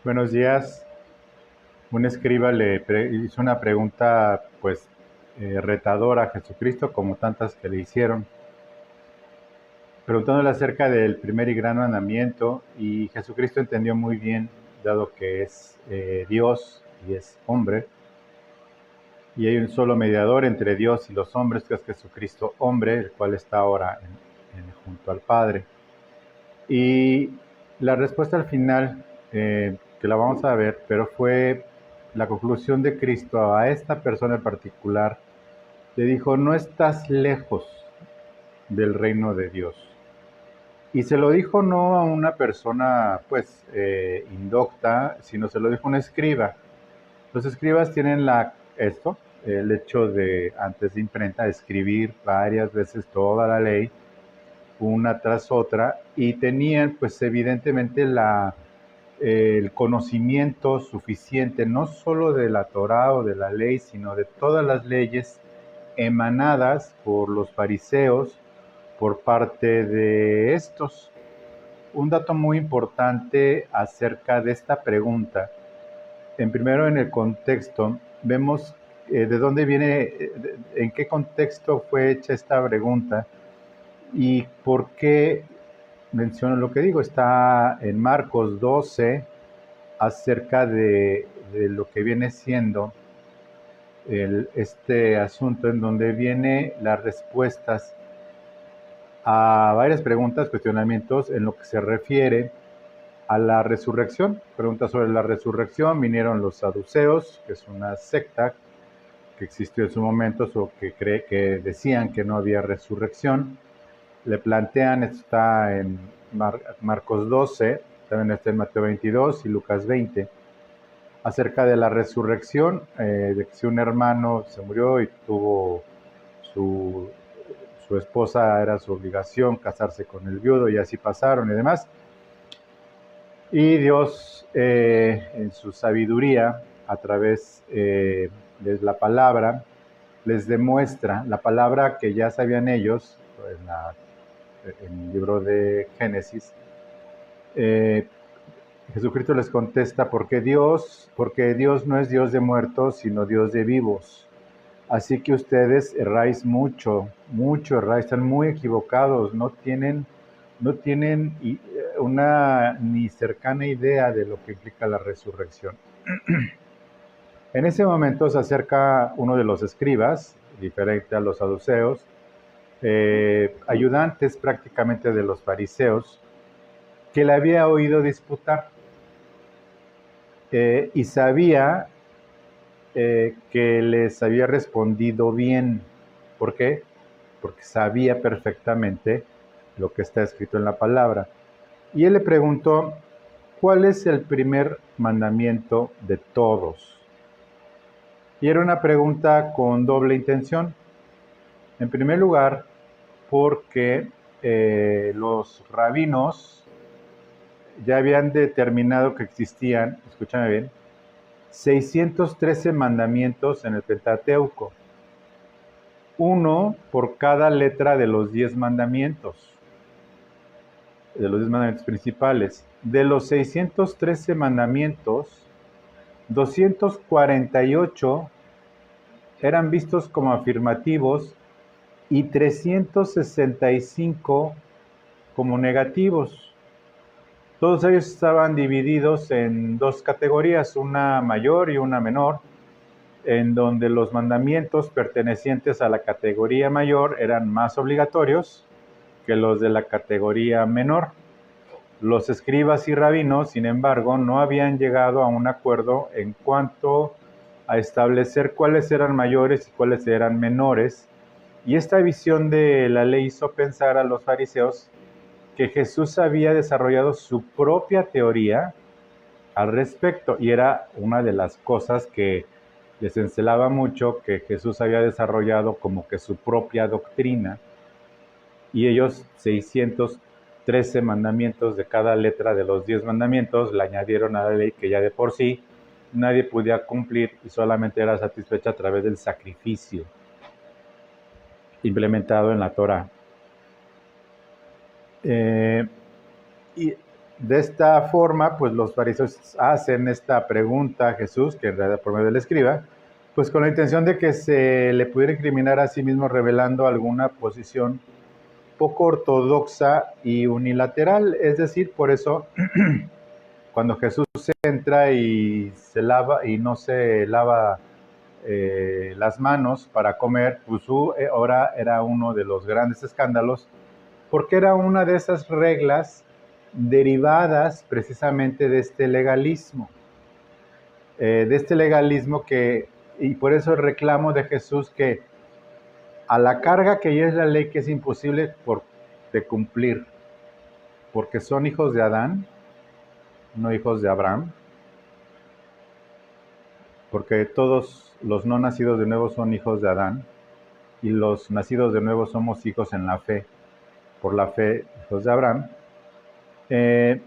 Buenos días. Un escriba hizo una pregunta, pues, retadora a Jesucristo, como tantas que le hicieron, preguntándole acerca del primer y gran mandamiento, y Jesucristo entendió muy bien, dado que es Dios y es hombre, y hay un solo mediador entre Dios y los hombres, que es Jesucristo hombre, el cual está ahora junto al Padre. Y la respuesta al final, que la vamos a ver, pero fue la conclusión de Cristo a esta persona en particular. Le dijo, no estás lejos del reino de Dios. Y se lo dijo no a una persona, pues, indocta, sino se lo dijo a un escriba. Los escribas tienen el hecho de, antes de imprenta, escribir varias veces toda la ley, una tras otra, y tenían, pues, evidentemente el conocimiento suficiente, no solo de la Torá o de la ley, sino de todas las leyes emanadas por los fariseos por parte de estos. Un dato muy importante acerca de esta pregunta, primero en el contexto, vemos de dónde viene, en qué contexto fue hecha esta pregunta y por qué menciono lo que digo. Está en Marcos 12, acerca de lo que viene siendo este asunto, en donde viene las respuestas a varias preguntas, cuestionamientos en lo que se refiere a la resurrección. Preguntas sobre la resurrección. Vinieron los saduceos, que es una secta que existió en su momento, o que decían que no había resurrección. Le plantean, esto está en Marcos 12, también está en Mateo 22 y Lucas 20, acerca de la resurrección, de que si un hermano se murió y tuvo su, su esposa, era su obligación casarse con el viudo, y así pasaron y demás. Y Dios, en su sabiduría, a través de la palabra, les demuestra la palabra que ya sabían ellos en el libro de Génesis. Jesucristo les contesta, porque Dios no es Dios de muertos, sino Dios de vivos. Así que ustedes erráis mucho, mucho erráis, están muy equivocados, no tienen una ni cercana idea de lo que implica la resurrección. En ese momento se acerca uno de los escribas, diferente a los saduceos, ayudantes prácticamente de los fariseos, que le había oído disputar, y sabía que les había respondido bien. ¿Por qué? Porque sabía perfectamente lo que está escrito en la palabra. Y él le preguntó, ¿cuál es el primer mandamiento de todos? Y era una pregunta con doble intención. En primer lugar, porque los rabinos ya habían determinado que existían, escúchame bien, 613 mandamientos en el Pentateuco, uno por cada letra de los 10 mandamientos, principales. De los 613 mandamientos, 248 eran vistos como afirmativos y 365 como negativos. Todos ellos estaban divididos en dos categorías, una mayor y una menor, en donde los mandamientos pertenecientes a la categoría mayor eran más obligatorios que los de la categoría menor. Los escribas y rabinos, sin embargo, no habían llegado a un acuerdo en cuanto a establecer cuáles eran mayores y cuáles eran menores, y esta visión de la ley hizo pensar a los fariseos que Jesús había desarrollado su propia teoría al respecto, y era una de las cosas que les encelaba mucho, que Jesús había desarrollado como que su propia doctrina, y ellos 613 mandamientos de cada letra de los 10 mandamientos le añadieron a la ley que ya de por sí nadie podía cumplir y solamente era satisfecha a través del sacrificio implementado en la Torá. Y De esta forma, pues los fariseos hacen esta pregunta a Jesús, que en realidad por medio del escriba, pues con la intención de que se le pudiera incriminar a sí mismo revelando alguna posición poco ortodoxa y unilateral. Es decir, por eso cuando Jesús entra y se lava y no se lava las manos para comer, pues ahora era uno de los grandes escándalos, porque era una de esas reglas derivadas precisamente de este legalismo, y por eso el reclamo de Jesús que a la carga que ya es la ley que es imposible de cumplir, porque son hijos de Adán, no hijos de Abraham, porque todos los no nacidos de nuevo son hijos de Adán, y los nacidos de nuevo somos hijos en la fe, por la fe, hijos de Abraham. Le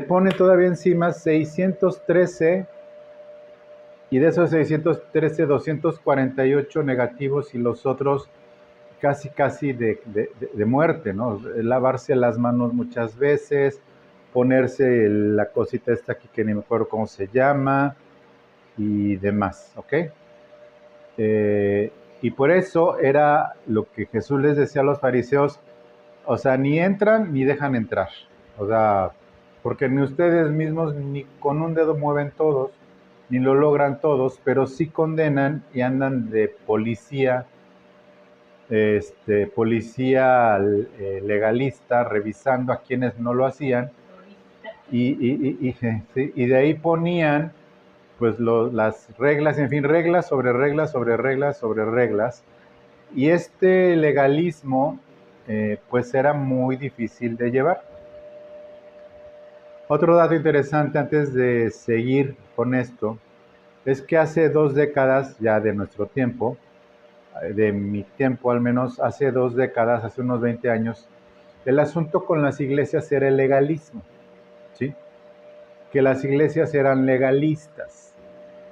pone todavía encima 613, y de esos 613, 248 negativos y los otros casi de muerte, ¿no? Lavarse las manos muchas veces, ponerse la cosita esta aquí que ni me acuerdo cómo se llama y demás, ¿ok? Y por eso era lo que Jesús les decía a los fariseos, o sea, ni entran ni dejan entrar, o sea, porque ni ustedes mismos ni con un dedo mueven todos, ni lo logran todos, pero sí condenan y andan de policía, policía legalista, revisando a quienes no lo hacían, y de ahí ponían pues las reglas, en fin, reglas sobre reglas sobre reglas sobre reglas, y este legalismo pues era muy difícil de llevar. Otro dato interesante antes de seguir con esto es que hace 2 décadas ya de nuestro tiempo, de mi tiempo al menos, hace 2 décadas, hace unos 20 años, el asunto con las iglesias era el legalismo, ¿sí? Que las iglesias eran legalistas.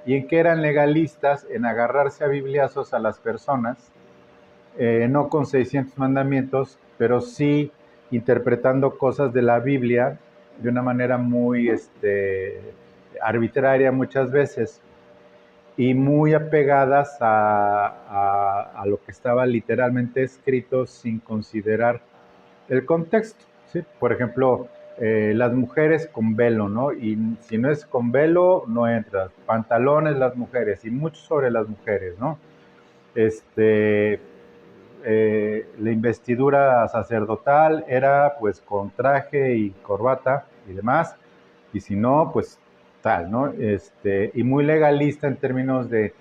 ¿Y en qué eran legalistas? En agarrarse a bibliazos a las personas, no con 600 mandamientos, pero sí interpretando cosas de la Biblia de una manera muy arbitraria muchas veces, y muy apegadas a lo que estaba literalmente escrito sin considerar el contexto, ¿sí? Por ejemplo, las mujeres con velo, ¿no? Y si no es con velo, no entras. Pantalones las mujeres y mucho sobre las mujeres, ¿no? La investidura sacerdotal era pues con traje y corbata y demás, y si no, pues tal, ¿no? Y muy legalista en términos de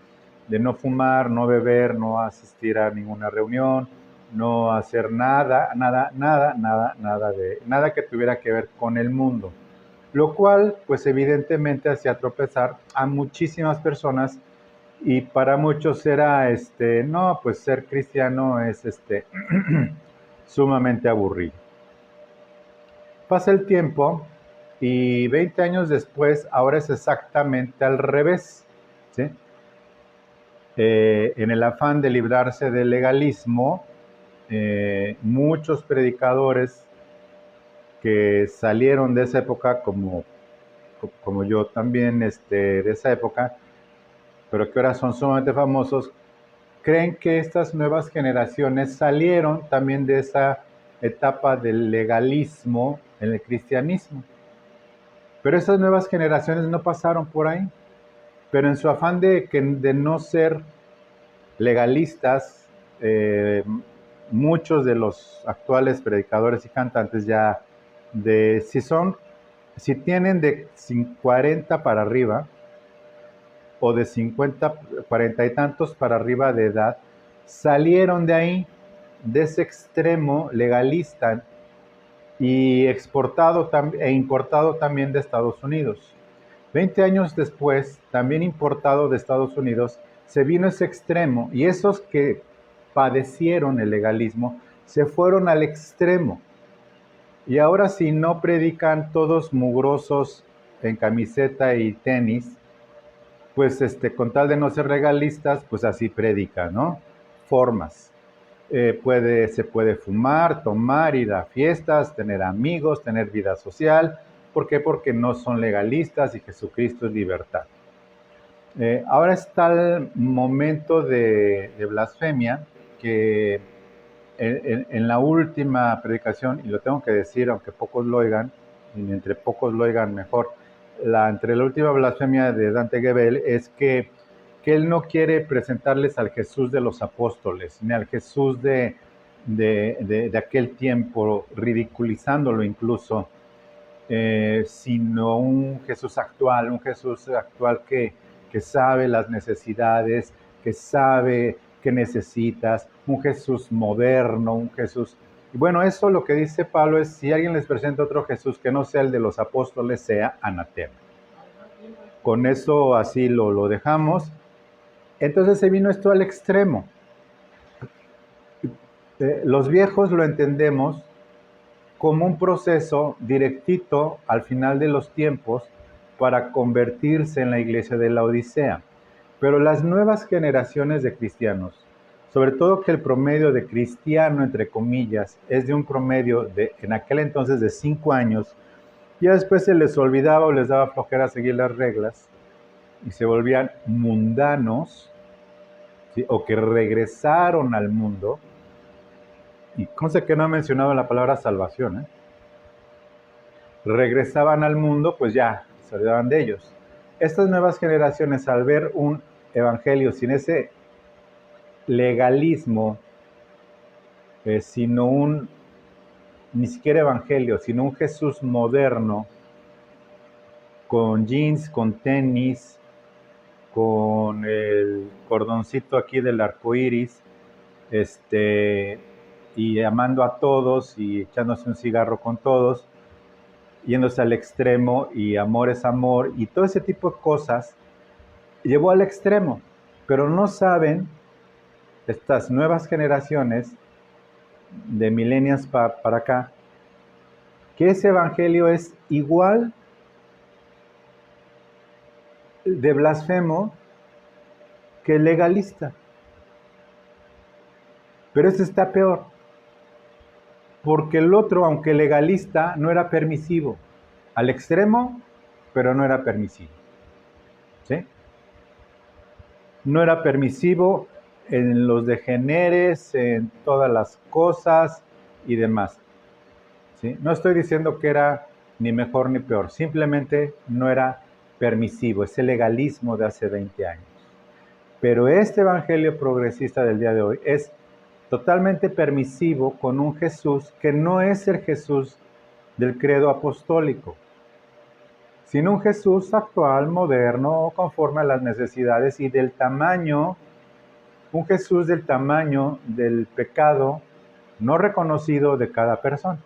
no fumar, no beber, no asistir a ninguna reunión, no hacer nada que tuviera que ver con el mundo. Lo cual, pues evidentemente hacía tropezar a muchísimas personas, y para muchos era, no, pues ser cristiano es sumamente aburrido. Pasa el tiempo y 20 años después, ahora es exactamente al revés, ¿sí? En el afán de librarse del legalismo, muchos predicadores que salieron de esa época, como yo también de esa época, pero que ahora son sumamente famosos, creen que estas nuevas generaciones salieron también de esa etapa del legalismo en el cristianismo. Pero esas nuevas generaciones no pasaron por ahí. Pero en su afán de no ser legalistas, muchos de los actuales predicadores y cantantes ya si tienen de 40 para arriba, o de 50, 40 y tantos para arriba de edad, salieron de ahí, de ese extremo legalista, y exportado e importado también de Estados Unidos. 20 años después, también importado de Estados Unidos, se vino ese extremo, y esos que padecieron el legalismo se fueron al extremo. Y ahora, si no predican todos mugrosos en camiseta y tenis, pues con tal de no ser legalistas, pues así predican, ¿no? Formas. se puede fumar, tomar, ir a fiestas, tener amigos, tener vida social. ¿Por qué? Porque no son legalistas y Jesucristo es libertad. Ahora está el momento de blasfemia que en la última predicación, y lo tengo que decir aunque pocos lo oigan, y entre pocos lo oigan mejor, entre la última blasfemia de Dante Gebel es que él no quiere presentarles al Jesús de los apóstoles, ni al Jesús de aquel tiempo, ridiculizándolo incluso, sino un Jesús actual que sabe las necesidades, que sabe qué necesitas, un Jesús moderno, un Jesús... Y bueno, eso lo que dice Pablo es, si alguien les presenta otro Jesús que no sea el de los apóstoles, sea anatema. Con eso así lo dejamos. Entonces se vino esto al extremo. Los viejos lo entendemos como un proceso directito al final de los tiempos para convertirse en la iglesia de la Odisea. Pero las nuevas generaciones de cristianos, sobre todo que el promedio de cristiano, entre comillas, es de un promedio de, en aquel entonces, de 5 años, ya después se les olvidaba o les daba flojera seguir las reglas y se volvían mundanos, ¿sí? O que regresaron al mundo. Y conste que no he mencionado la palabra salvación, ¿eh? Regresaban al mundo, pues ya, se olvidaban de ellos. Estas nuevas generaciones, al ver un evangelio sin ese legalismo, sino ni siquiera evangelio, sino un Jesús moderno, con jeans, con tenis, con el cordoncito aquí del arco iris, y amando a todos y echándose un cigarro con todos, yéndose al extremo, y amor es amor, y todo ese tipo de cosas, llevó al extremo, pero no saben estas nuevas generaciones de millennials para acá, que ese evangelio es igual de blasfemo que legalista. Pero este está peor, porque el otro, aunque legalista, no era permisivo. Al extremo, pero no era permisivo. ¿Sí? No era permisivo en los degeneres, en todas las cosas y demás. ¿Sí? No estoy diciendo que era ni mejor ni peor, simplemente no era permisivo, ese legalismo de hace 20 años. Pero este evangelio progresista del día de hoy es totalmente permisivo, con un Jesús que no es el Jesús del credo apostólico, sino un Jesús actual, moderno, conforme a las necesidades y del tamaño, un Jesús del tamaño del pecado no reconocido de cada persona.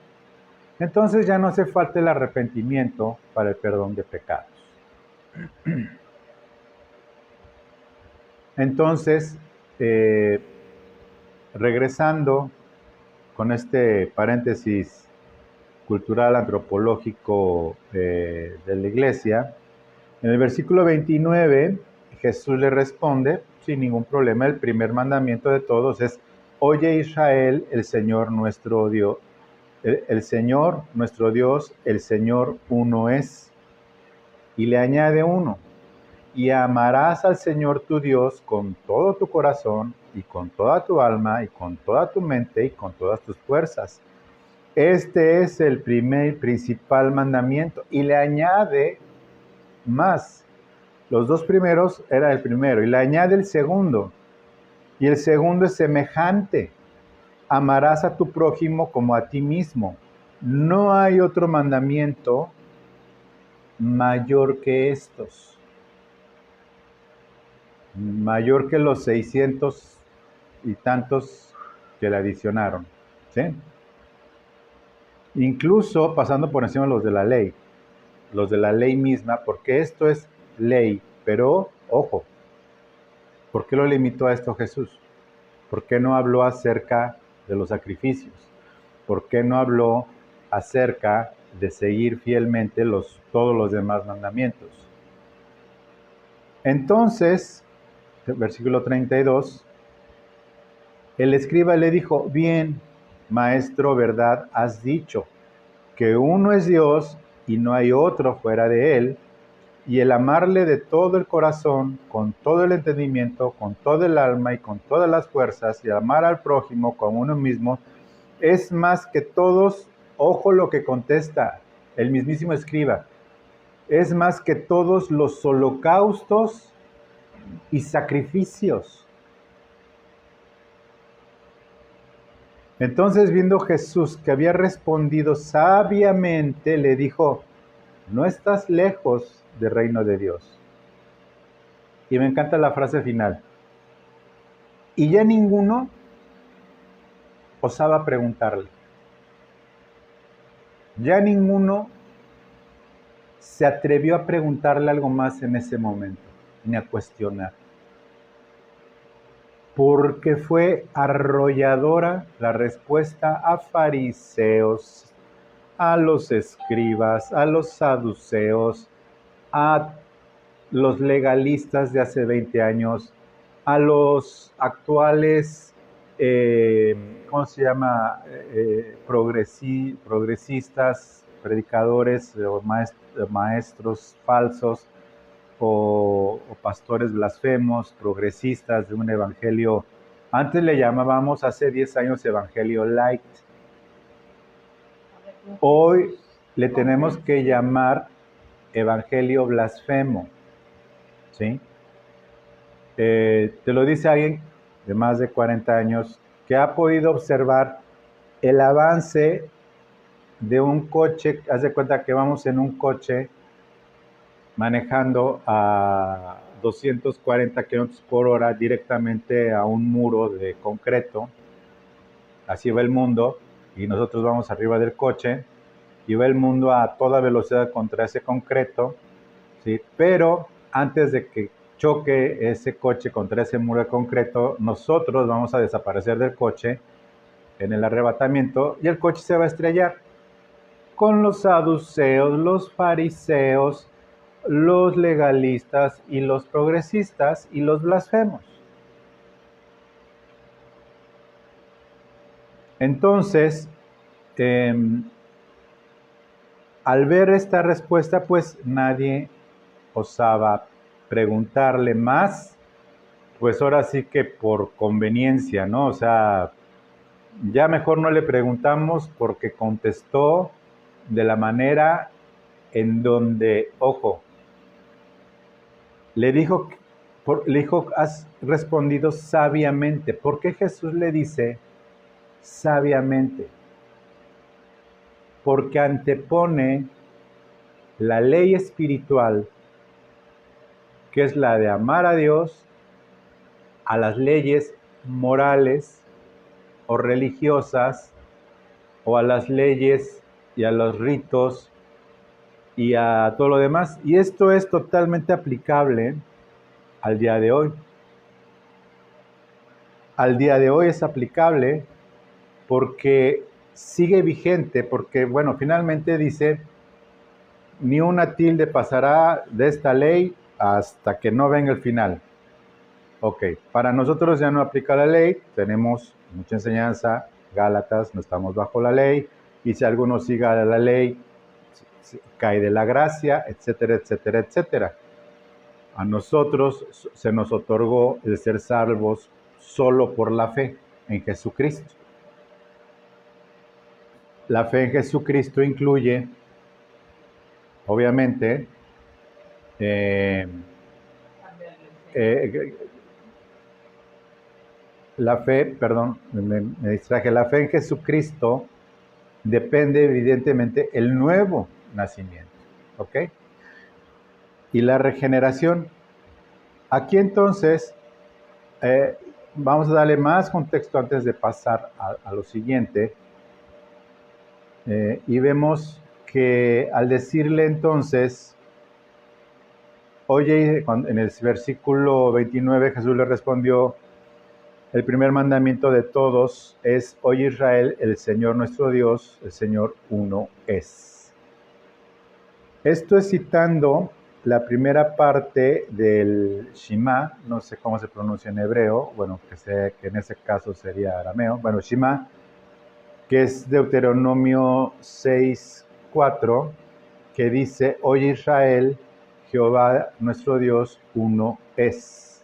Entonces ya no hace falta el arrepentimiento para el perdón de pecados. Entonces, regresando con este paréntesis cultural antropológico de la iglesia, en el versículo 29 Jesús le responde sin ningún problema. El primer mandamiento de todos es: oye Israel, el Señor nuestro Dios, el Señor nuestro Dios, el Señor uno es. Y le añade uno: y amarás al Señor tu Dios con todo tu corazón y con toda tu alma y con toda tu mente y con todas tus fuerzas. Este es el primer y principal mandamiento. Y le añade más. Los dos primeros era el primero. Y le añade el segundo. Y el segundo es semejante: amarás a tu prójimo como a ti mismo. No hay otro mandamiento mayor que estos. Mayor que los 600 y tantos que le adicionaron. ¿Sí? Incluso pasando por encima de los de la ley misma, porque esto es ley. Pero, ojo, ¿por qué lo limitó a esto Jesús? ¿Por qué no habló acerca de los sacrificios? ¿Por qué no habló acerca de seguir fielmente todos los demás mandamientos? Entonces, versículo 32, El escriba le dijo: bien, maestro, verdad has dicho, que uno es Dios y no hay otro fuera de él, y el amarle de todo el corazón, con todo el entendimiento, con todo el alma y con todas las fuerzas, y amar al prójimo como uno mismo, es más que todos, ojo lo que contesta el mismísimo escriba, es más que todos los holocaustos y sacrificios. Entonces, viendo Jesús que había respondido sabiamente, le dijo: no estás lejos del reino de Dios. Y me encanta la frase final. Y ya ninguno osaba preguntarle. Ya ninguno se atrevió a preguntarle algo más en ese momento, ni a cuestionar. Porque fue arrolladora la respuesta a fariseos, a los escribas, a los saduceos, a los legalistas de hace 20 años, a los actuales, ¿cómo se llama? Progresistas, predicadores o maestros falsos o pastores blasfemos, progresistas de un evangelio. Antes le llamábamos, hace 10 años, evangelio light. Hoy le tenemos que llamar evangelio blasfemo, ¿sí? Te lo dice alguien de más de 40 años que ha podido observar el avance de un coche. Haz de cuenta que vamos en un coche manejando a 240 kilómetros por hora directamente a un muro de concreto. Así va el mundo y nosotros vamos arriba del coche y va el mundo a toda velocidad contra ese concreto, ¿sí? Pero antes de que choque ese coche contra ese muro de concreto, nosotros vamos a desaparecer del coche en el arrebatamiento y el coche se va a estrellar con los saduceos, los fariseos, los legalistas y los progresistas y los blasfemos. Entonces, al ver esta respuesta, pues nadie osaba preguntarle más, pues ahora sí que por conveniencia, ¿no? O sea, ya mejor no le preguntamos porque contestó de la manera en donde, ojo, le dijo, has respondido sabiamente. ¿Por qué Jesús le dice sabiamente? Porque antepone la ley espiritual, que es la de amar a Dios, a las leyes morales o religiosas, o a las leyes y a los ritos y a todo lo demás. Y esto es totalmente aplicable al día de hoy. Al día de hoy es aplicable porque sigue vigente, porque, bueno, finalmente dice: ni una tilde pasará de esta ley hasta que no venga el final. Ok, para nosotros ya no aplica la ley, tenemos mucha enseñanza, Gálatas, no estamos bajo la ley, y si alguno siga la ley, cae de la gracia, etcétera, etcétera, etcétera. A nosotros se nos otorgó el ser salvos solo por la fe en Jesucristo. La fe en Jesucristo incluye, obviamente, la fe, perdón, me distraje, la fe en Jesucristo depende evidentemente el nuevo nacimiento, ¿ok? Y la regeneración. Aquí entonces vamos a darle más contexto antes de pasar a lo siguiente. Y vemos que al decirle entonces, oye, en el versículo 29 Jesús le respondió: el primer mandamiento de todos es: oye Israel, el Señor nuestro Dios, el Señor uno es. Esto es citando la primera parte del Shema, no sé cómo se pronuncia en hebreo, bueno, que sé que en ese caso sería arameo, bueno, Shema, que es Deuteronomio 6:4, que dice: Oye Israel, Jehová nuestro Dios uno es.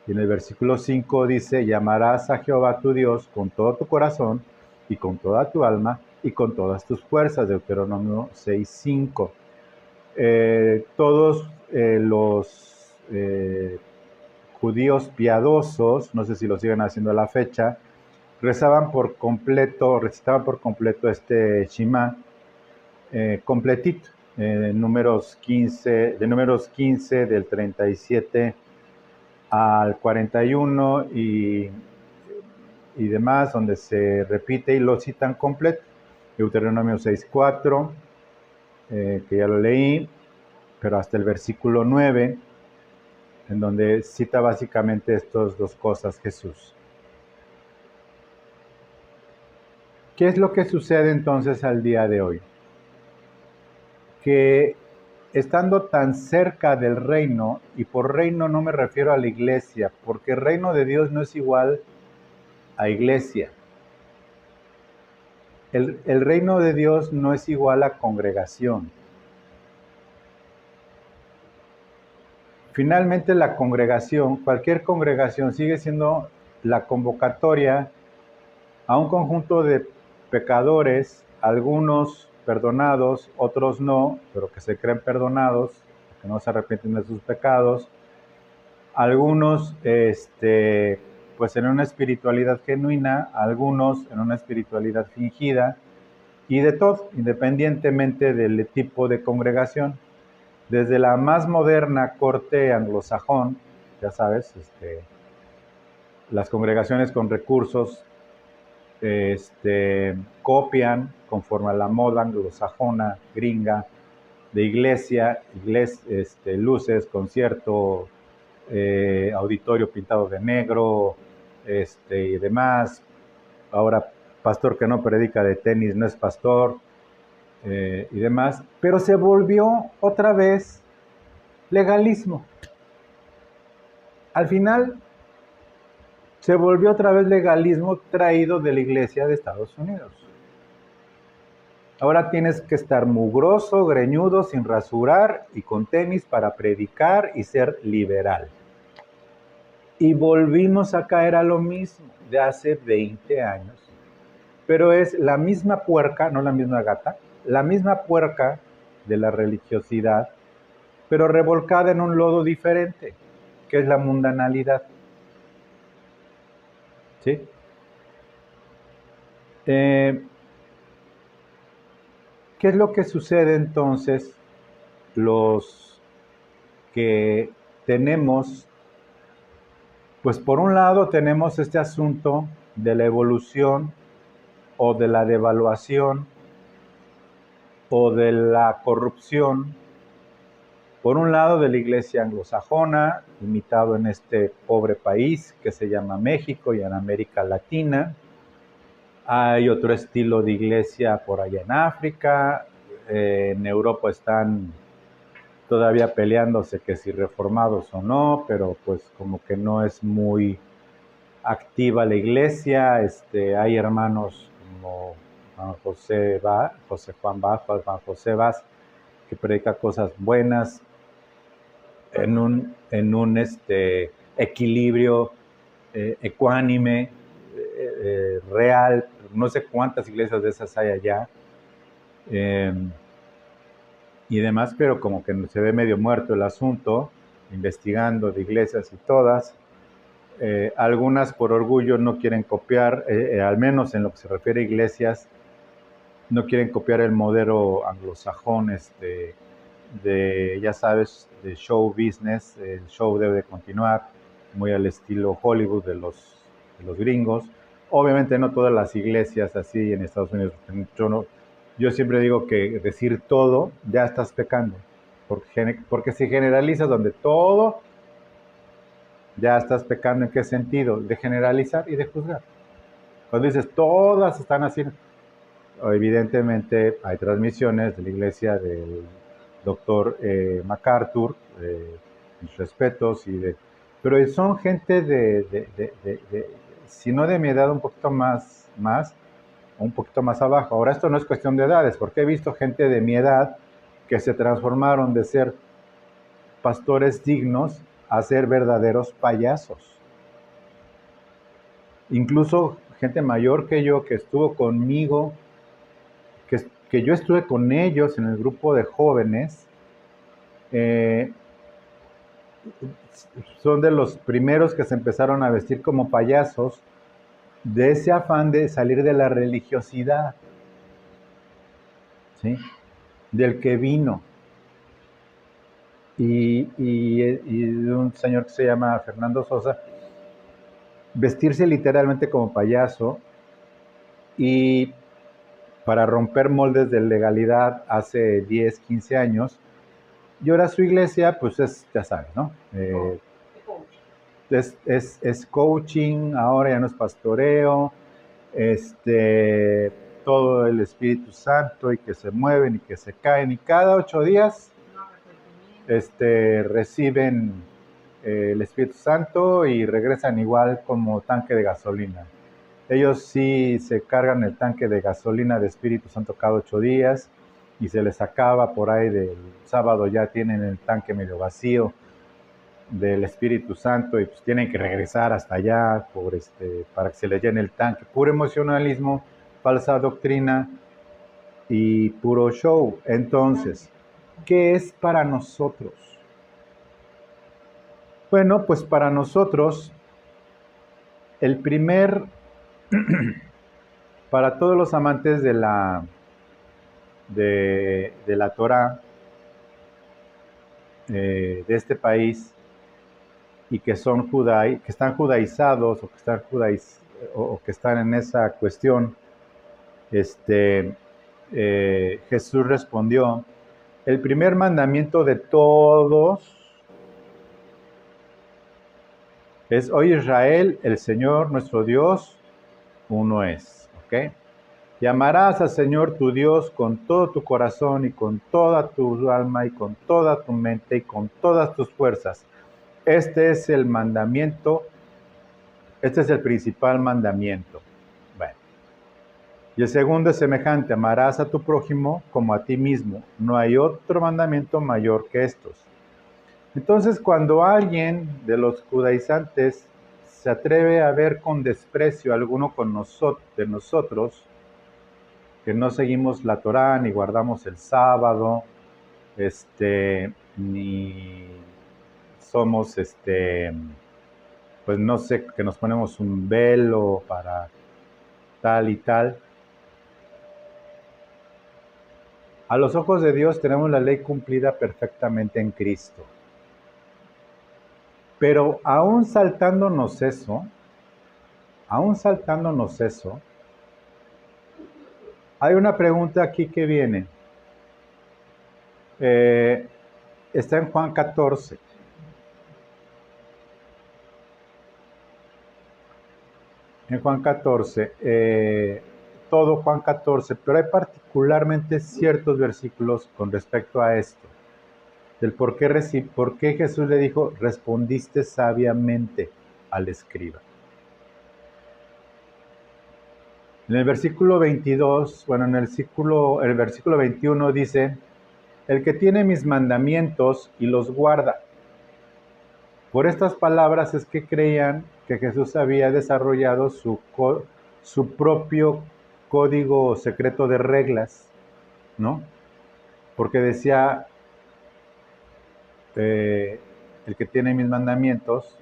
Y en el versículo 5 dice: llamarás a Jehová tu Dios con todo tu corazón y con toda tu alma y con todas tus fuerzas. Deuteronomio 6:5. Todos los judíos piadosos, no sé si lo siguen haciendo a la fecha, recitaban por completo este Shema completito, de números 15 del 37 al 41 y demás, donde se repite y lo citan completo. Deuteronomio 6:4, que ya lo leí, pero hasta el versículo 9, en donde cita básicamente estas dos cosas Jesús. ¿Qué es lo que sucede entonces al día de hoy? Que estando tan cerca del reino, y por reino no me refiero a la iglesia, porque el reino de Dios no es igual a iglesia. El reino de Dios no es igual a congregación. Finalmente la congregación, cualquier congregación, sigue siendo la convocatoria a un conjunto de pecadores, algunos perdonados, otros no, pero que se creen perdonados, que no se arrepienten de sus pecados, algunos pues en una espiritualidad genuina, algunos en una espiritualidad fingida, y de todo, independientemente del tipo de congregación. Desde la más moderna corte anglosajón, ya sabes, las congregaciones con recursos copian conforme a la moda anglosajona, gringa, de iglesia, luces, concierto, auditorio pintado de negro, y demás. Ahora, pastor que no predica de tenis no es pastor, y demás. Pero se volvió otra vez legalismo. Al final, se volvió otra vez legalismo traído de la iglesia de Estados Unidos. Ahora tienes que estar mugroso, greñudo, sin rasurar y con tenis para predicar y ser liberal. Y volvimos a caer a lo mismo de hace 20 años. Pero es la misma puerca, no la misma gata, la misma puerca de la religiosidad, pero revolcada en un lodo diferente, que es la mundanalidad. ¿Sí? ¿Qué es lo que sucede entonces los que tenemos? Pues por un lado tenemos este asunto de la evolución o de la devaluación o de la corrupción, por un lado de la iglesia anglosajona, imitado en este pobre país que se llama México y en América Latina. Hay otro estilo de iglesia por allá en África, en Europa están todavía peleándose que si reformados o no, pero pues como que no es muy activa la iglesia. Hay hermanos como José Juan José Vaz, que predica cosas buenas en un equilibrio ecuánime, real. No sé cuántas iglesias de esas hay allá y demás, pero como que se ve medio muerto el asunto, investigando de iglesias y todas. Algunas por orgullo no quieren copiar, al menos en lo que se refiere a iglesias, no quieren copiar el modelo anglosajón, ya sabes, de show business. El show debe de continuar, muy al estilo Hollywood de los gringos. Obviamente no todas las iglesias así en Estados Unidos. Yo siempre digo que decir todo ya estás pecando, porque si generalizas donde todo, ya estás pecando. ¿En qué sentido? De generalizar y de juzgar. Cuando dices todas están haciendo, evidentemente hay transmisiones de la iglesia del doctor MacArthur, mis respetos, pero son gente si no de mi edad, un poquito más, o un poquito más abajo. Ahora, esto no es cuestión de edades, porque he visto gente de mi edad que se transformaron de ser pastores dignos a ser verdaderos payasos. Incluso gente mayor que yo, que estuvo conmigo, que yo estuve con ellos en el grupo de jóvenes, son de los primeros que se empezaron a vestir como payasos, de ese afán de salir de la religiosidad, ¿sí? Del que vino. Y de un señor que se llama Fernando Sosa, vestirse literalmente como payaso y para romper moldes de legalidad hace 10, 15 años. Y ahora su iglesia, pues es, ya sabes, ¿no? Es coaching, ahora ya no es pastoreo, todo el Espíritu Santo y que se mueven y que se caen y cada 8 días reciben el Espíritu Santo y regresan igual como tanque de gasolina. Ellos sí se cargan el tanque de gasolina de Espíritu Santo cada 8 días y se les acaba por ahí del sábado, ya tienen el tanque medio vacío del Espíritu Santo y pues tienen que regresar hasta allá para que se les llene el tanque. Puro emocionalismo, falsa doctrina y puro show. Entonces, ¿qué es para nosotros? Bueno, pues para nosotros, el primer, para todos los amantes de la Torah de este país y que son que están judaizados o que están en esa cuestión, Jesús respondió: el primer mandamiento de todos es: oye Israel, el Señor nuestro Dios uno es, ¿ok? Y amarás al Señor tu Dios con todo tu corazón y con toda tu alma y con toda tu mente y con todas tus fuerzas. Este es el mandamiento, este es el principal mandamiento. Bueno. Y el segundo es semejante: amarás a tu prójimo como a ti mismo. No hay otro mandamiento mayor que estos. Entonces, cuando alguien de los judaizantes se atreve a ver con desprecio a alguno de nosotros, que no seguimos la Torá, ni guardamos el sábado, ni somos, pues no sé, que nos ponemos un velo para tal y tal. A los ojos de Dios tenemos la ley cumplida perfectamente en Cristo. Pero aún saltándonos eso, hay una pregunta aquí que viene. Está en Juan 14. En Juan 14, todo Juan 14, pero hay particularmente ciertos versículos con respecto a esto, del por qué Jesús le dijo: respondiste sabiamente al escriba. En el versículo 22, en el versículo 21 dice: el que tiene mis mandamientos y los guarda. Por estas palabras es que creían que Jesús había desarrollado su propio código secreto de reglas, ¿no? Porque decía, el que tiene mis mandamientos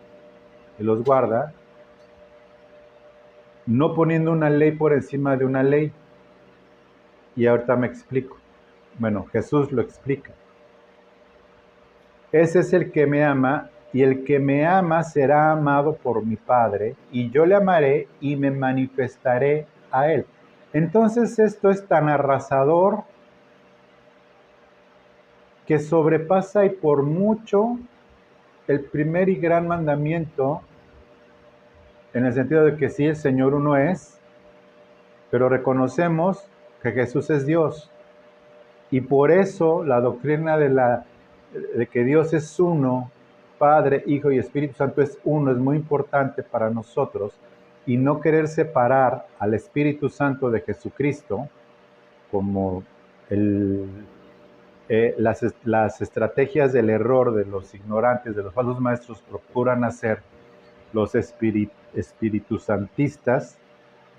y los guarda, no poniendo una ley por encima de una ley. Y ahorita me explico. Bueno, Jesús lo explica. Ese es el que me ama, y el que me ama será amado por mi Padre, y yo le amaré y me manifestaré a él. Entonces esto es tan arrasador que sobrepasa y por mucho el primer y gran mandamiento, en el sentido de que sí, el Señor uno es, pero reconocemos que Jesús es Dios. Y por eso la doctrina de que Dios es uno, Padre, Hijo y Espíritu Santo es uno, es muy importante para nosotros, y no querer separar al Espíritu Santo de Jesucristo, como las estrategias del error de los ignorantes, de los falsos maestros, procuran hacer los espiritusantistas,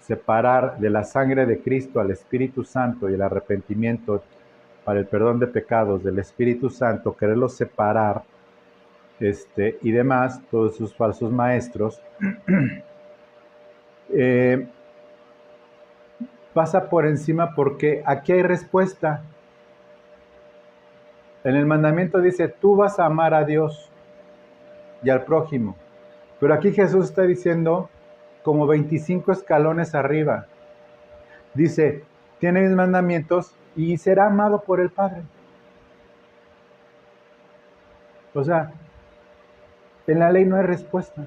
separar de la sangre de Cristo al Espíritu Santo y el arrepentimiento para el perdón de pecados del Espíritu Santo, quererlos separar, y demás, todos esos falsos maestros, pasa por encima porque aquí hay respuesta. En el mandamiento dice, tú vas a amar a Dios y al prójimo. Pero aquí Jesús está diciendo como 25 escalones arriba. Dice, tiene mis mandamientos y será amado por el Padre. O sea, en la ley no hay respuesta.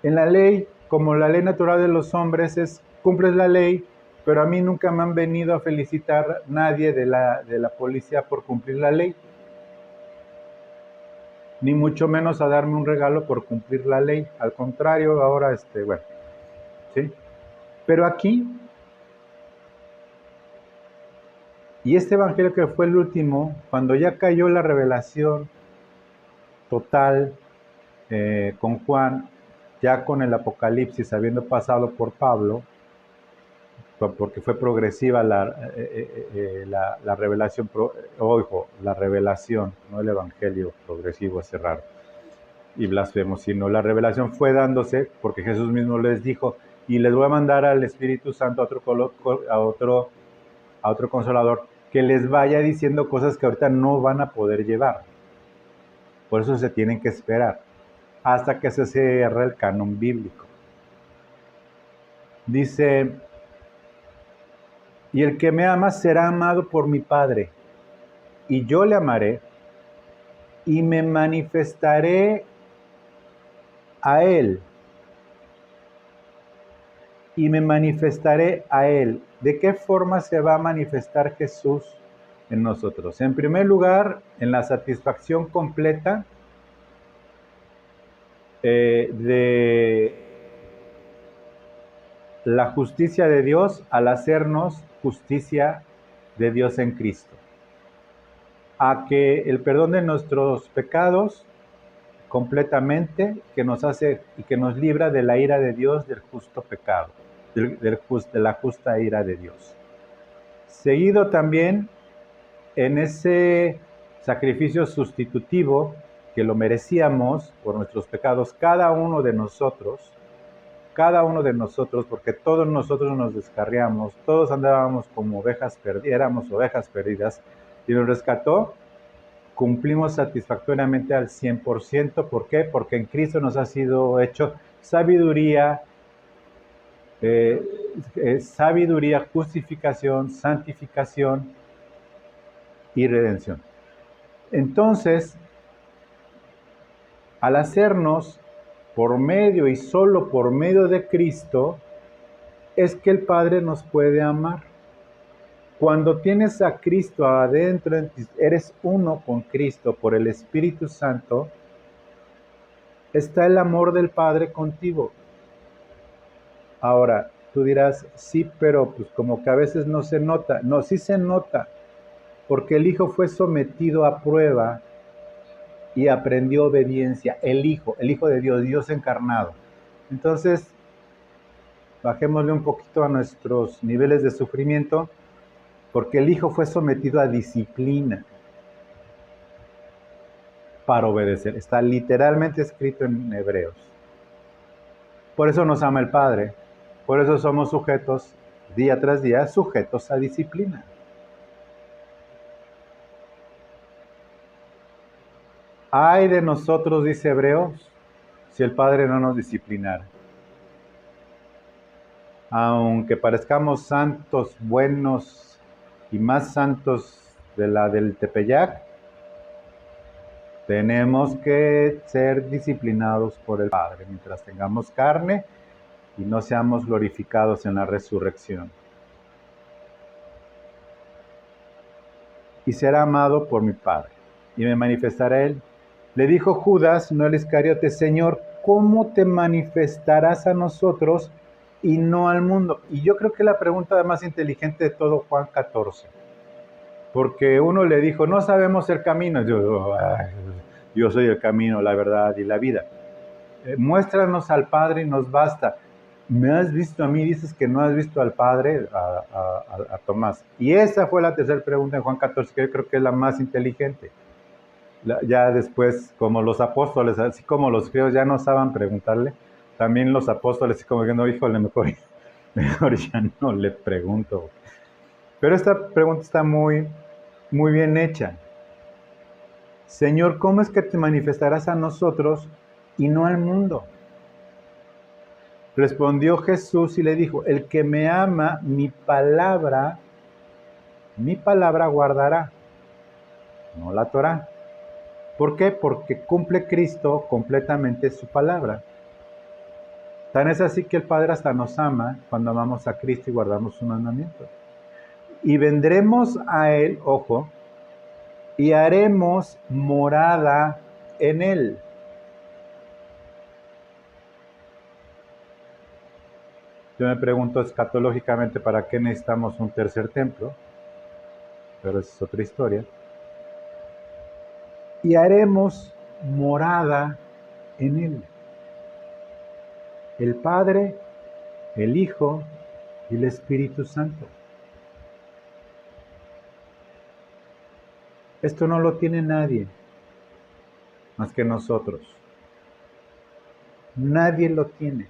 En la ley, como la ley natural de los hombres es, cumples la ley, pero a mí nunca me han venido a felicitar nadie de la policía por cumplir la ley. Ni mucho menos a darme un regalo por cumplir la ley. Al contrario, ahora, bueno, ¿sí? Pero aquí, y este evangelio que fue el último, cuando ya cayó la revelación total con Juan, ya con el Apocalipsis, habiendo pasado por Pablo, porque fue progresiva la revelación, la revelación, no el evangelio progresivo, es raro y blasfemo, sino la revelación fue dándose porque Jesús mismo les dijo, y les voy a mandar al Espíritu Santo, a otro consolador, que les vaya diciendo cosas que ahorita no van a poder llevar. Por eso se tienen que esperar hasta que se cierre el canon bíblico. Dice, y el que me ama será amado por mi Padre, y yo le amaré y me manifestaré a él. Y me manifestaré a él. ¿De qué forma se va a manifestar Jesús en nosotros? En primer lugar, en la satisfacción completa de la justicia de Dios al hacernos justicia de Dios en Cristo. A que el perdón de nuestros pecados completamente, que nos hace y que nos libra de la ira de Dios, del justo pecado, de la justa ira de Dios. Seguido también en ese sacrificio sustitutivo que lo merecíamos por nuestros pecados, cada uno de nosotros, porque todos nosotros nos descarriamos, todos andábamos como éramos ovejas perdidas, y nos rescató, cumplimos satisfactoriamente al 100%. ¿Por qué? Porque en Cristo nos ha sido hecho sabiduría, justificación, santificación y redención. Entonces, al hacernos por medio y solo por medio de Cristo, es que el Padre nos puede amar. Cuando tienes a Cristo adentro, eres uno con Cristo por el Espíritu Santo, está el amor del Padre contigo. Ahora, tú dirás, sí, pero pues como que a veces no se nota. No, sí se nota, porque el Hijo fue sometido a prueba y aprendió obediencia. El Hijo de Dios, Dios encarnado. Entonces, bajémosle un poquito a nuestros niveles de sufrimiento, porque el Hijo fue sometido a disciplina para obedecer. Está literalmente escrito en Hebreos. Por eso nos ama el Padre. Por eso somos sujetos, día tras día, sujetos a disciplina. Ay de nosotros, dice Hebreos, si el Padre no nos disciplinara. Aunque parezcamos santos, buenos y más santos del Tepeyac, tenemos que ser disciplinados por el Padre mientras tengamos carne y no seamos glorificados en la resurrección. y será amado por mi Padre, y me manifestará a él. Le dijo Judas, no el Iscariote: Señor, ¿cómo te manifestarás a nosotros y no al mundo? Y yo creo que la pregunta más inteligente de todo Juan 14. Porque uno le dijo: no sabemos el camino. Yo soy el camino, la verdad y la vida. Muéstranos al Padre y nos basta. ¿Me has visto a mí? Dices que no has visto al Padre, a Tomás. Y esa fue la tercera pregunta en Juan 14, que yo creo que es la más inteligente. Ya después, como los apóstoles, así como los griegos ya no saben preguntarle, también los apóstoles, como que no, híjole, mejor ya no le pregunto. Pero esta pregunta está muy bien hecha. Señor, ¿cómo es que te manifestarás a nosotros y no al mundo? Respondió Jesús y le dijo: el que me ama, mi palabra guardará, no la Torá. ¿Por qué? Porque cumple Cristo completamente su palabra. Tan es así que el Padre hasta nos ama cuando amamos a Cristo y guardamos su mandamiento. Y vendremos a Él, ojo, y haremos morada en Él. Yo me pregunto escatológicamente, ¿para qué necesitamos un tercer templo? Pero esa es otra historia. Y haremos morada en Él. El Padre, el Hijo y el Espíritu Santo. Esto no lo tiene nadie más que nosotros. Nadie lo tiene.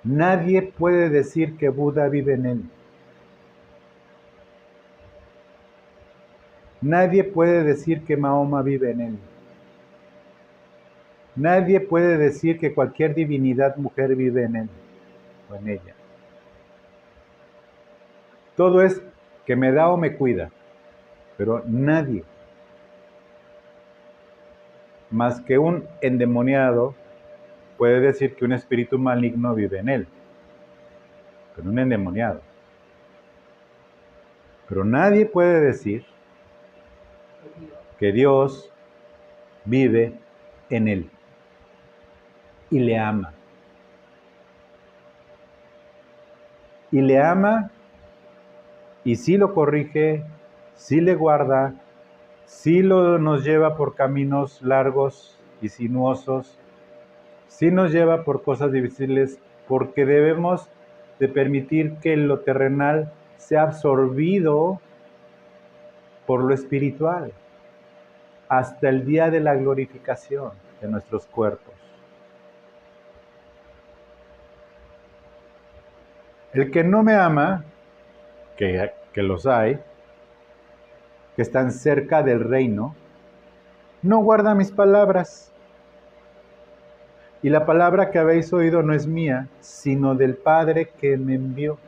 Nadie puede decir que Buda vive en él. Nadie puede decir que Mahoma vive en él. Nadie puede decir que cualquier divinidad mujer vive en él o en ella. Todo es que me da o me cuida, pero nadie, más que un endemoniado, puede decir que un espíritu maligno vive en él, pero un endemoniado. Pero nadie puede decir que Dios vive en él y le ama. Y le ama, y sí lo corrige, sí le guarda, sí nos lleva por caminos largos y sinuosos, sí nos lleva por cosas difíciles, porque debemos de permitir que lo terrenal sea absorbido por lo espiritual, hasta el día de la glorificación de nuestros cuerpos. El que no me ama, que los hay, que están cerca del reino, no guarda mis palabras. Y la palabra que habéis oído no es mía, sino del Padre que me envió.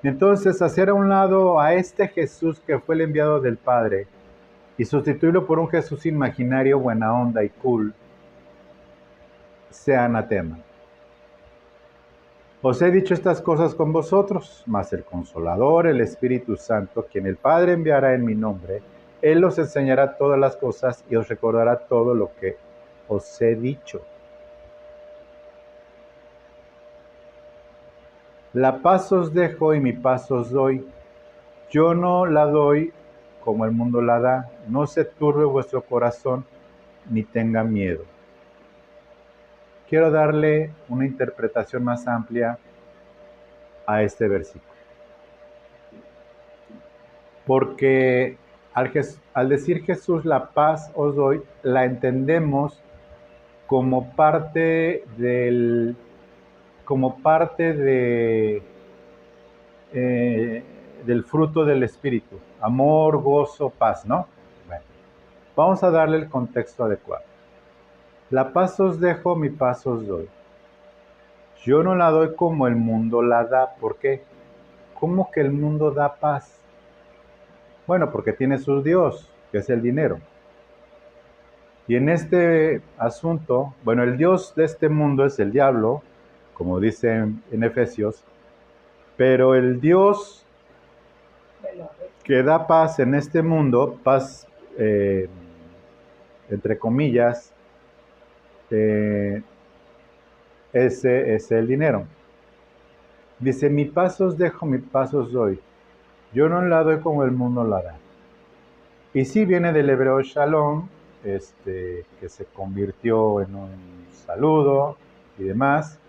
Entonces, hacer a un lado a este Jesús que fue el enviado del Padre y sustituirlo por un Jesús imaginario, buena onda y cool, sea anatema. Os he dicho estas cosas con vosotros, mas el Consolador, el Espíritu Santo, quien el Padre enviará en mi nombre, Él os enseñará todas las cosas y os recordará todo lo que os he dicho. La paz os dejo y mi paz os doy. Yo no la doy como el mundo la da. No se turbe vuestro corazón ni tenga miedo. Quiero darle una interpretación más amplia a este versículo. Porque al decir Jesús, la paz os doy, la entendemos como parte del fruto del Espíritu. Amor, gozo, paz, ¿no? Bueno, vamos a darle el contexto adecuado. La paz os dejo, mi paz os doy. Yo no la doy como el mundo la da. ¿Por qué? ¿Cómo que el mundo da paz? Bueno, porque tiene su Dios, que es el dinero. Y en este asunto, el Dios de este mundo es el diablo, como dice en Efesios, Pero el Dios que da paz en este mundo, paz entre comillas, ese es el dinero. Dice, mi paz os dejo, mi paz os doy. Yo no la doy como el mundo la da. Y sí viene del hebreo shalom, que se convirtió en un saludo y demás.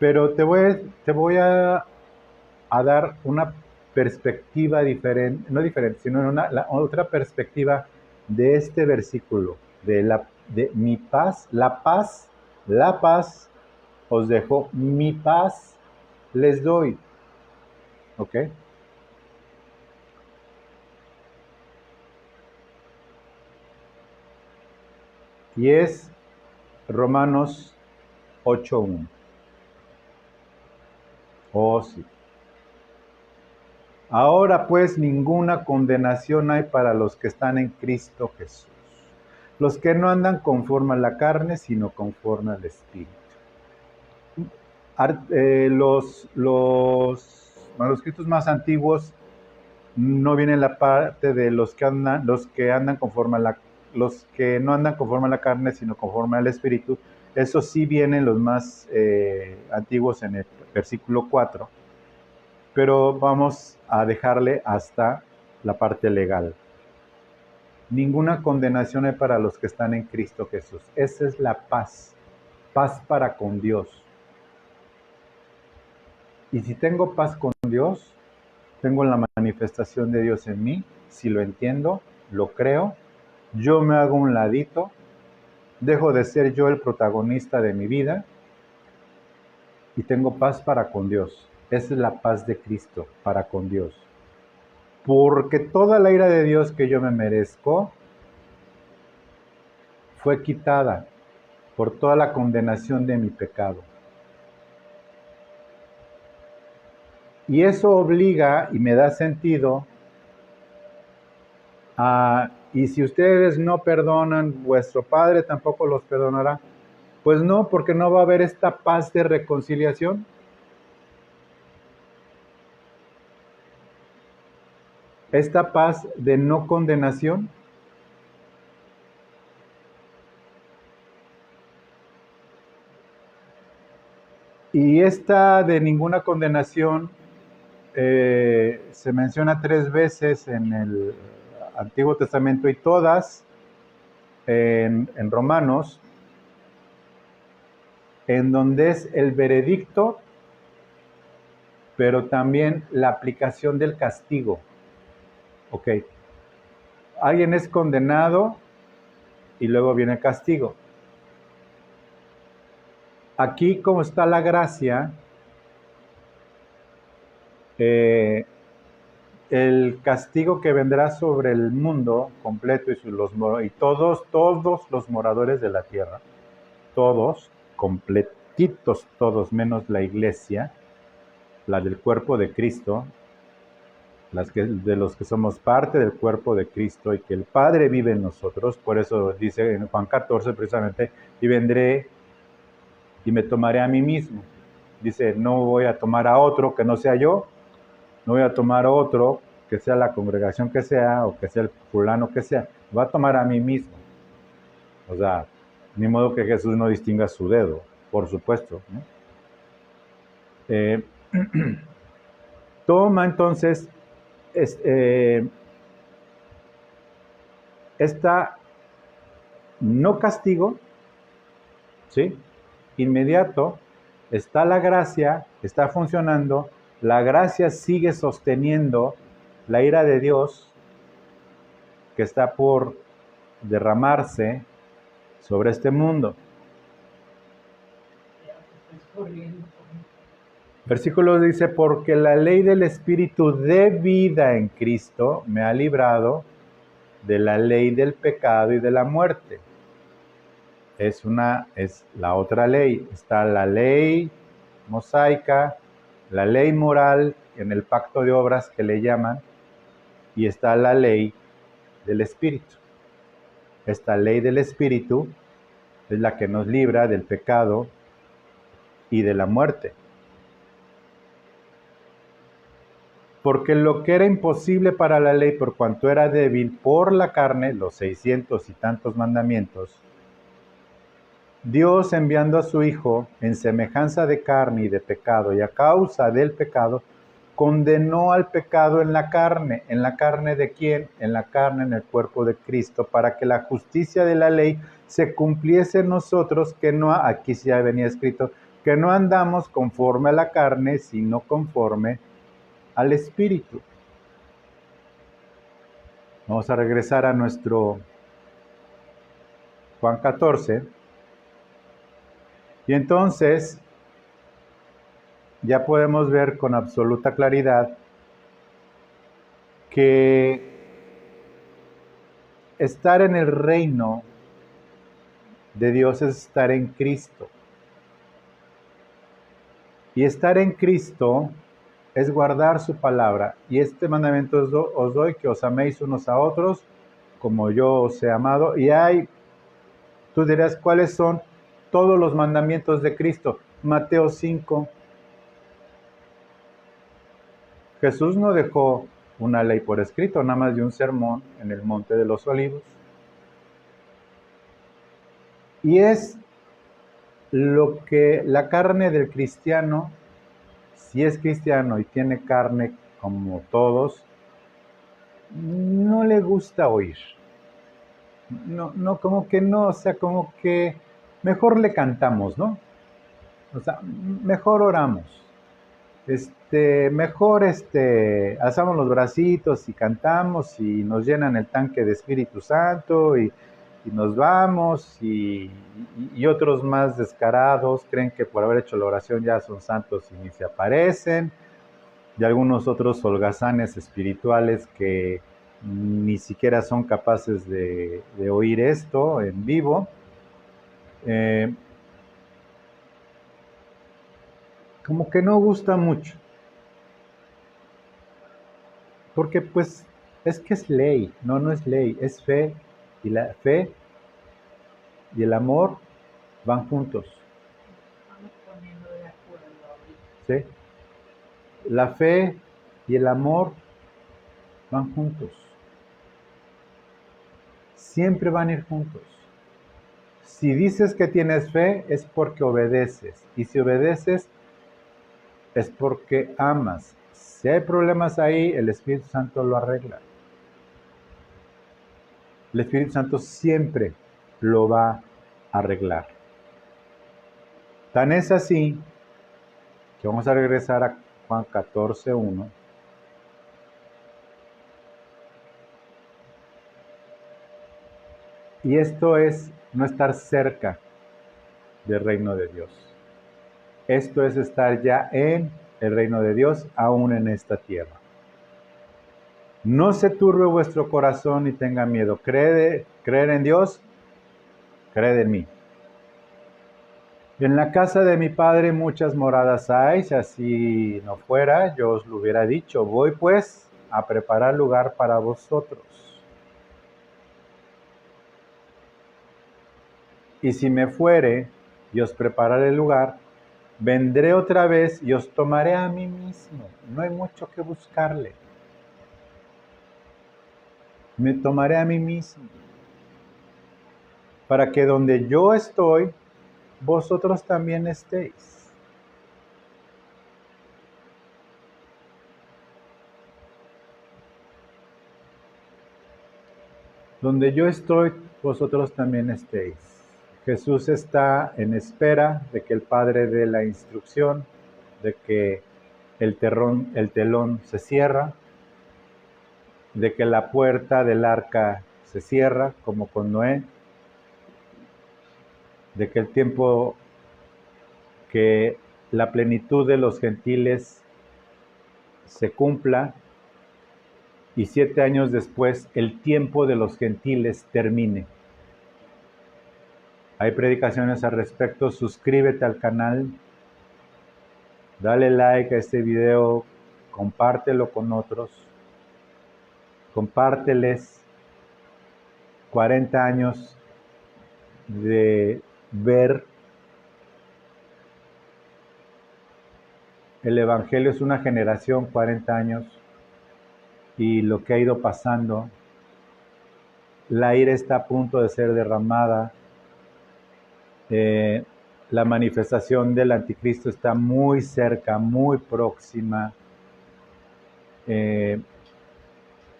Pero te voy a dar una perspectiva diferente, no diferente, sino otra perspectiva de este versículo, de mi paz, la paz os dejo, mi paz les doy. ¿Ok? Y es Romanos 8:1. Oh, sí. Ahora pues ninguna condenación hay para los que están en Cristo Jesús, los que no andan conforme a la carne, sino conforme al Espíritu. Los manuscritos más antiguos no vienen la parte de los que andan conforme a los que no andan conforme a la carne, sino conforme al Espíritu. Eso sí vienen los más antiguos en el versículo 4, pero vamos a dejarle hasta la parte legal. Ninguna condenación hay para los que están en Cristo Jesús. Esa es la paz, paz para con Dios. Y si tengo paz con Dios, tengo la manifestación de Dios en mí, si lo entiendo, lo creo, yo me hago un ladito, dejo de ser yo el protagonista de mi vida y tengo paz para con Dios. Esa es la paz de Cristo para con Dios. Porque toda la ira de Dios que yo me merezco fue quitada por toda la condenación de mi pecado. Y eso obliga y me da sentido a, y si ustedes no perdonan, vuestro Padre tampoco los perdonará. Pues no, porque no va a haber esta paz de reconciliación. Esta paz de no condenación. Y esta de ninguna condenación se menciona 3 veces en el Antiguo Testamento y todas en Romanos, en donde es el veredicto, pero también la aplicación del castigo. Ok, alguien es condenado y luego viene el castigo. Aquí, como está la gracia, el castigo que vendrá sobre el mundo completo y todos los moradores de la tierra, todos, completitos todos, menos la iglesia, la del cuerpo de Cristo, de los que somos parte del cuerpo de Cristo y que el Padre vive en nosotros. Por eso dice en Juan 14 precisamente, y vendré y me tomaré a mí mismo. Dice, no voy a tomar a otro que no sea yo, no voy a tomar a otro que sea la congregación que sea o que sea el fulano que sea, va a tomar a mí mismo. O sea, ni modo que Jesús no distinga su dedo, por supuesto, ¿no? Toma entonces esta no castigo, ¿sí? Inmediato, está la gracia, está funcionando, la gracia sigue sosteniendo la ira de Dios que está por derramarse sobre este mundo. Versículo dice, porque la ley del Espíritu de vida en Cristo me ha librado de la ley del pecado y de la muerte. Es la otra ley. Está la ley mosaica, la ley moral en el pacto de obras que le llaman, y está la ley del Espíritu. Esta ley del Espíritu es la que nos libra del pecado y de la muerte. Porque lo que era imposible para la ley, por cuanto era débil por la carne, los 600 y tantos mandamientos, Dios, enviando a su Hijo en semejanza de carne y de pecado, y a causa del pecado, condenó al pecado en la carne. ¿En la carne de quién? En la carne, en el cuerpo de Cristo, para que la justicia de la ley se cumpliese en nosotros, que no, aquí ya venía escrito, que no andamos conforme a la carne, sino conforme al Espíritu. Vamos a regresar a nuestro Juan 14. Y entonces ya podemos ver con absoluta claridad que estar en el reino de Dios es estar en Cristo. Y estar en Cristo es guardar su palabra. Y este mandamiento os doy, que os améis unos a otros, como yo os he amado. Y tú dirás, ¿cuáles son todos los mandamientos de Cristo? Mateo 5. Jesús no dejó una ley por escrito, nada más de un sermón en el Monte de los Olivos. Y es lo que la carne del cristiano, si es cristiano y tiene carne como todos, no le gusta oír. No, como que no, o sea, como que mejor le cantamos, ¿no? O sea, mejor oramos. Mejor alzamos los bracitos y cantamos y nos llenan el tanque de Espíritu Santo y nos vamos y otros más descarados creen que por haber hecho la oración ya son santos y ni se aparecen, y algunos otros holgazanes espirituales que ni siquiera son capaces de oír esto en vivo. Como que no gusta mucho, porque pues es que es ley, no es ley, es fe, y la fe y el amor van juntos. ¿Sí? La fe y el amor van juntos. Siempre van a ir juntos. Si dices que tienes fe es porque obedeces, y si obedeces es porque amas. Si hay problemas ahí, el Espíritu Santo lo arregla. El Espíritu Santo siempre lo va a arreglar. Tan es así que vamos a regresar a Juan 14:1. Y esto es no estar cerca del reino de Dios. Esto es estar ya en el reino de Dios, aún en esta tierra. No se turbe vuestro corazón ni tenga miedo. Creer en Dios, creed en mí. En la casa de mi Padre muchas moradas hay, si así no fuera, yo os lo hubiera dicho. Voy pues a preparar lugar para vosotros. Y si me fuere y os prepararé el lugar, vendré otra vez y os tomaré a mí mismo. No hay mucho que buscarle. Me tomaré a mí mismo, para que donde yo estoy, vosotros también estéis. Donde yo estoy, vosotros también estéis. Jesús está en espera de que el Padre dé la instrucción, de que el telón se cierra, de que la puerta del arca se cierra, como con Noé, de que el tiempo, que la plenitud de los gentiles se cumpla, y 7 años después el tiempo de los gentiles termine. Hay predicaciones al respecto. Suscríbete al canal, dale like a este video, compártelo con otros, compárteles 40 años de ver el Evangelio. Es una generación, 40 años, y lo que ha ido pasando. La ira está a punto de ser derramada. La manifestación del anticristo está muy cerca, muy próxima.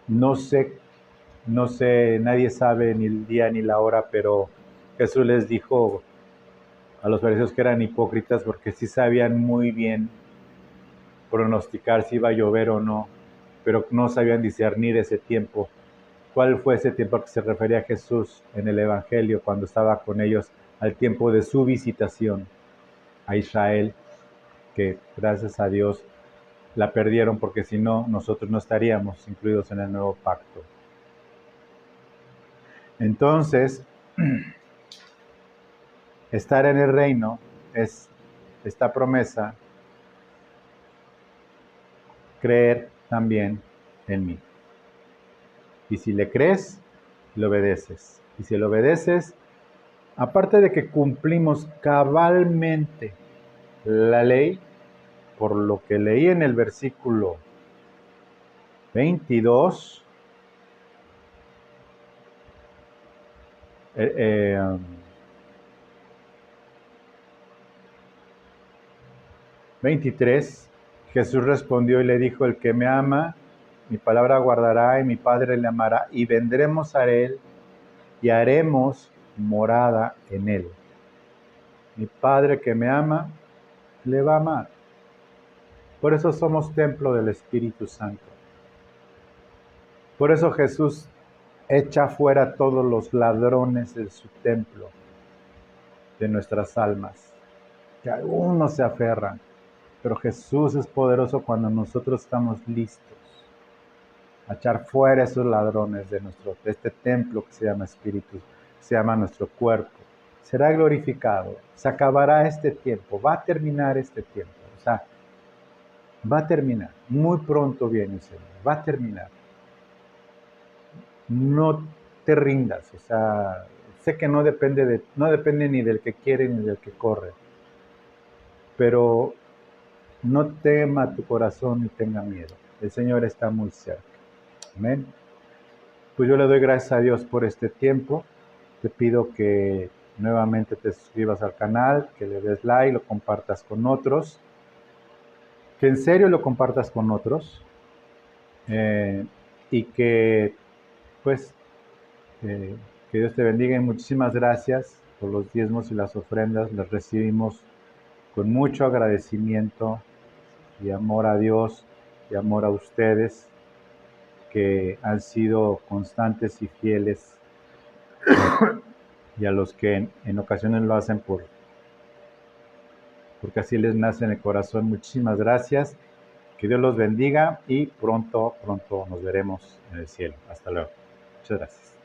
No sé, nadie sabe ni el día ni la hora, pero Jesús les dijo a los fariseos que eran hipócritas porque sí sabían muy bien pronosticar si iba a llover o no, pero no sabían discernir ese tiempo. ¿Cuál fue ese tiempo al que se refería Jesús en el Evangelio cuando estaba con ellos al tiempo de su visitación a Israel? Que gracias a Dios la perdieron porque si no, nosotros no estaríamos incluidos en el nuevo pacto. Entonces, estar en el reino es esta promesa, creer también en mí. Y si le crees, le obedeces. Y si le obedeces, aparte de que cumplimos cabalmente la ley, por lo que leí en el versículo 22, 23, Jesús respondió y le dijo: el que me ama, mi palabra guardará y mi Padre le amará y vendremos a él y haremos morada en él. Mi Padre que me ama, le va a amar. Por eso somos templo del Espíritu Santo. Por eso Jesús echa fuera a todos los ladrones de su templo, de nuestras almas, que algunos se aferran. Pero Jesús es poderoso cuando nosotros estamos listos a echar fuera esos ladrones de este templo que se llama Espíritu, se llama nuestro cuerpo. Será glorificado, se acabará este tiempo, va a terminar este tiempo, o sea, va a terminar, muy pronto viene el Señor, va a terminar. No te rindas, o sea, sé que no depende ni del que quiere ni del que corre, pero no tema tu corazón ni tenga miedo, el Señor está muy cerca. Amén. Pues yo le doy gracias a Dios por este tiempo. Te pido que nuevamente te suscribas al canal, que le des like, lo compartas con otros, que en serio lo compartas con otros, y que pues que Dios te bendiga y muchísimas gracias por los diezmos y las ofrendas. Las recibimos con mucho agradecimiento y amor a Dios y amor a ustedes que han sido constantes y fieles, y a los que en ocasiones lo hacen porque así les nace en el corazón. Muchísimas gracias, que Dios los bendiga y pronto nos veremos en el cielo. Hasta luego. Muchas gracias.